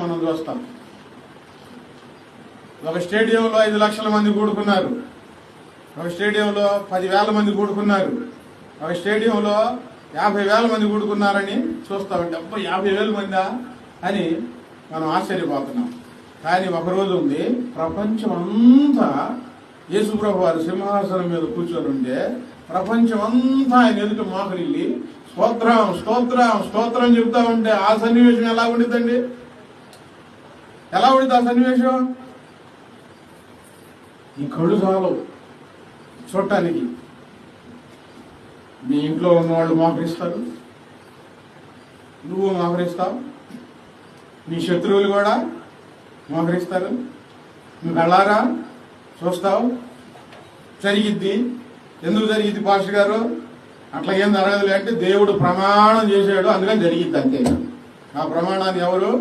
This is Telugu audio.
మనం చూస్తాం. ఒక స్టేడియంలో 5 లక్షల మంది కూడుకున్నారు, ఒక స్టేడియంలో 10,000 మంది కూడుకున్నారు, ఒక స్టేడియంలో 50,000 మంది కూడుకున్నారని చూస్తామంటే అబ్బా 50,000 మందా అని మనం ఆశ్చర్యపోతున్నాం. కానీ ఒకరోజు ఉంది, ప్రపంచం అంతా యేసుప్రభు వారు సింహాసనం మీద కూర్చొని ఉంటే ప్రపంచం అంతా ఆయన ఎదుట మోకరిల్లి స్తోత్రం స్తోత్రం స్తోత్రం చెబుతా ఉంటే ఆ సన్నివేశం ఎలా ఉండిద్దండి? ఎలా ఉండిద్ది ఆ సన్నివేశం? ఈ కళ్ళు చాలు చూడటానికి. మీ ఇంట్లో ఉన్నవాళ్ళు మోకరిస్తారు, నువ్వు మోకరిస్తావు, మీ శత్రువులు కూడా మోకరిస్తారు, నువ్వు కళ్ళారా చూస్తావు. జరిగిద్ది. ఎందుకు జరిగిద్ది పాస్టర్ గారు? అట్లా ఏం జరగదులే అంటే దేవుడు ప్రమాణం చేశాడు, అందుకని జరిగిద్ది అంతే. ఆ ప్రమాణాన్ని ఎవరు